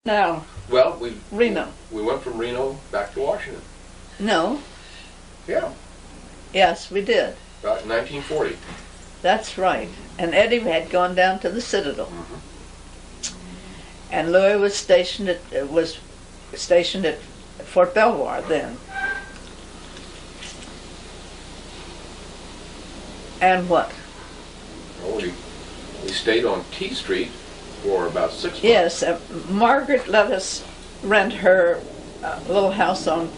No, Well, Reno. we went from Reno back to Washington. No. Yeah, Yes, we did. about 1940. That's right. And Eddie had gone down to the Citadel, Mm-hmm. and Louis was stationed at Fort Belvoir then. And what? Well, we stayed on T Street for about 6 months. Yes, Margaret let us rent her little house on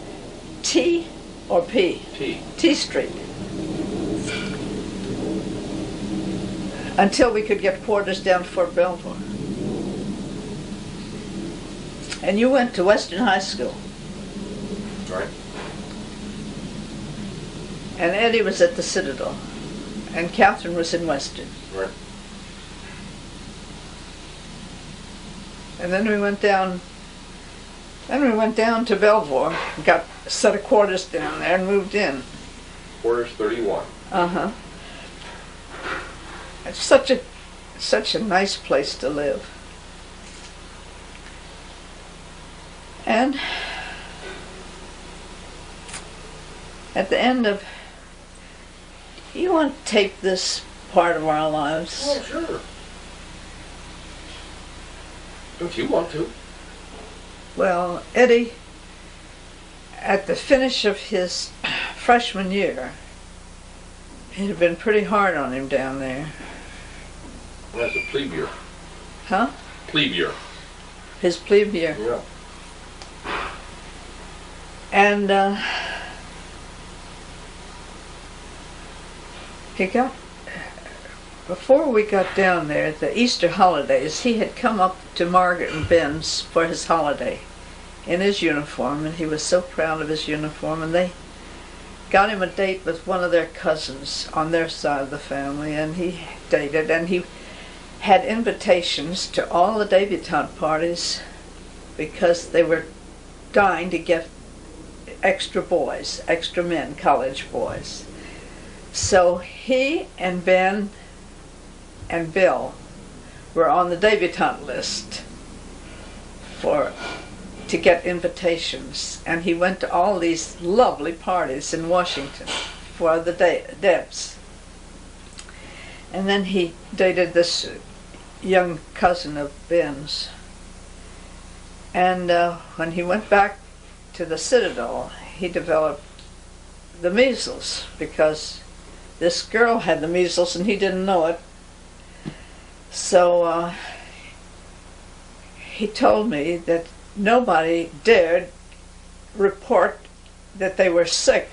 T or P? T. T Street. Until we could get quarters down to Fort Belvoir. And you went to Western High School. Right. And Eddie was at the Citadel. And Catherine was in Western. Right. And then we went down to Belvoir, got a set of quarters down there and moved in. Quarters 31. Uh-huh. It's such a nice place to live. And at the end of, you want to tape this part of our lives? Oh, sure. If you want to. Well, Eddie, at the finish of his freshman year, it had been pretty hard on him down there. That's a plebe year. Huh? Plebe year. His plebe year. Yeah. And before we got down there, at the Easter holidays, he had come up to Margaret and Ben's for his holiday in his uniform, and he was so proud of his uniform, and they got him a date with one of their cousins on their side of the family, and he dated, and he had invitations to all the debutante parties because they were dying to get extra boys, extra men, college boys. So he and Ben and Bill were on the debutante list to get invitations, and he went to all these lovely parties in Washington for the Debs. And then he dated this young cousin of Ben's. And when he went back to the Citadel, he developed the measles because this girl had the measles and he didn't know it. So he told me that nobody dared report that they were sick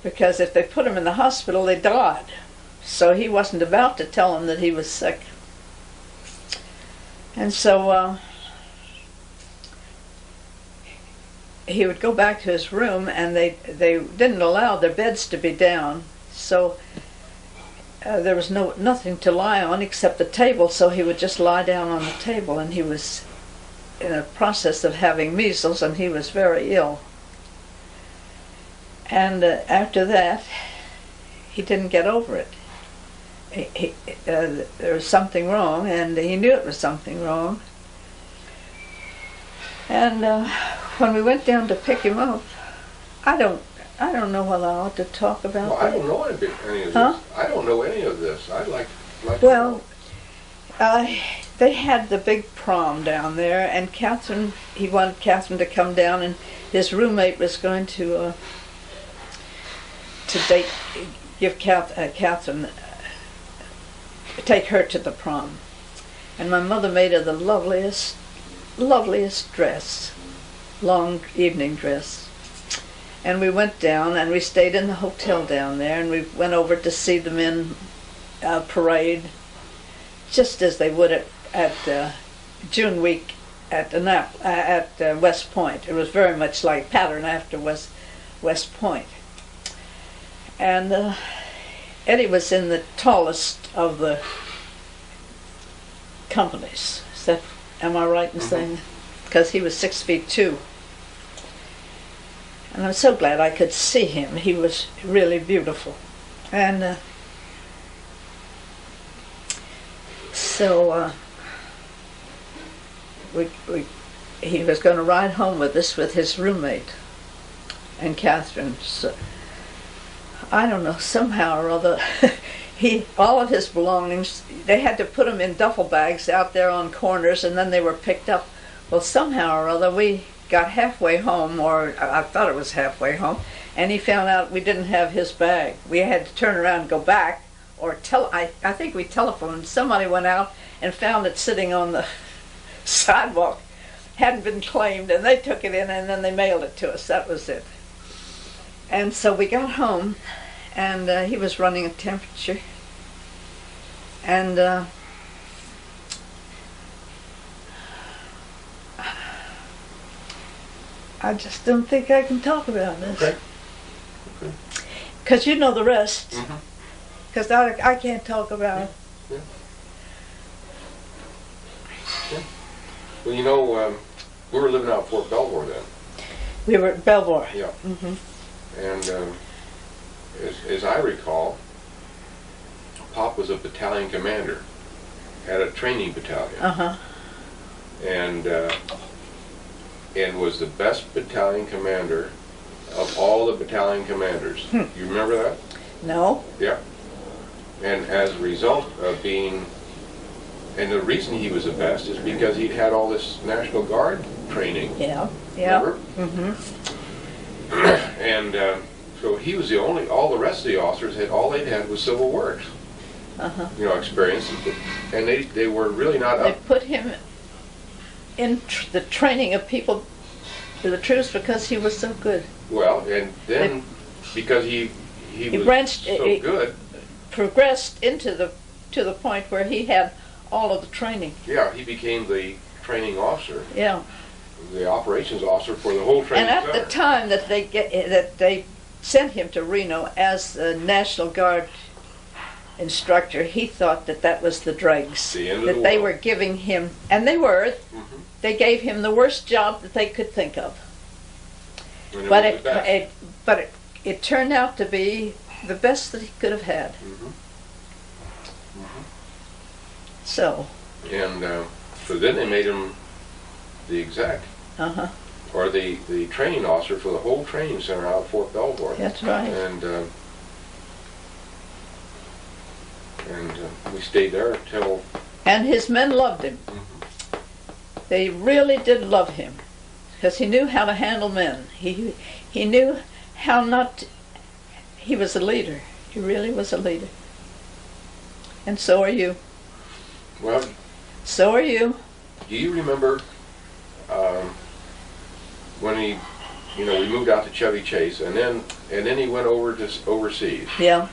because if they put him in the hospital, they died. So he wasn't about to tell them that he was sick. And so he would go back to his room, and they didn't allow their beds to be down, so there was nothing to lie on except the table, so he would just lie down on the table, and he was in a process of having measles, and he was very ill. And after that, he didn't get over it. There was something wrong, and he knew it was something wrong. And when we went down to pick him up, I don't know whether I ought to talk about Well, that. I don't know any of this. Huh? I don't know any of this. I'd like Well, to know. they had the big prom down there, and he wanted Catherine to come down, and his roommate was going to give Catherine, take her to the prom. And my mother made her the loveliest dress, long evening dress. And we went down, and we stayed in the hotel down there, and we went over to see the men parade, just as they would at June week at West Point. It was very much like pattern after West Point. And Eddie was in the tallest of the companies. Am I right in saying that? Because he was 6'2". And I'm so glad I could see him. He was really beautiful. And so he was going to ride home with us with his roommate and Catherine. So, I don't know, somehow or other, all of his belongings, they had to put them in duffel bags out there on corners, and then they were picked up. Well, somehow or other, we got halfway home, or I thought it was halfway home, and he found out we didn't have his bag. We had to turn around and go back, or I think we telephoned. Somebody went out and found it sitting on the sidewalk. Hadn't been claimed, and they took it in, and then they mailed it to us. That was it. And so we got home, and he was running a temperature, and I just don't think I can talk about this. Okay. Because you know the rest. Mm-hmm. Because I can't talk about it. Yeah. Yeah. Well, you know, we were living out Fort Belvoir then. We were at Belvoir. Yeah. Mm-hmm. And as I recall, Pop was a battalion commander, had a training battalion, Uh-huh. and was the best battalion commander of all the battalion commanders. You remember that? No. Yeah. And as a result of being, and the reason he was the best is because he'd had all this National Guard training. Yeah. Yeah. Remember? Mm-hmm. And so he was the only, all the rest of the officers all they'd had was Civil Works, Uh-huh. experience. And they were really not They up. put him in the training of people to the troops because he was so good. Well, and then because he was branched, so good, progressed into to the point where he had all of the training. yeah, he became the training officer, Yeah. the operations officer for the whole training And at center. the time that they sent him to Reno as the National Guard instructor, he thought that was the dregs. The end of that the they world. were giving him, and they were. Mhm. They gave him the worst job that they could think of. And But was the best. it turned out to be the best that he could have had. Mhm. So. And so then they made him the exec, Uh-huh. or the training officer for the whole training center out of Fort Belvoir. That's right. And we stayed there until. And his men loved him. They really did love him, because he knew how to handle men. He knew how not. He was a leader. He really was a leader. And so are you. Well, So are you. do you remember when we moved out to Chevy Chase, and then he went over to overseas? Yeah.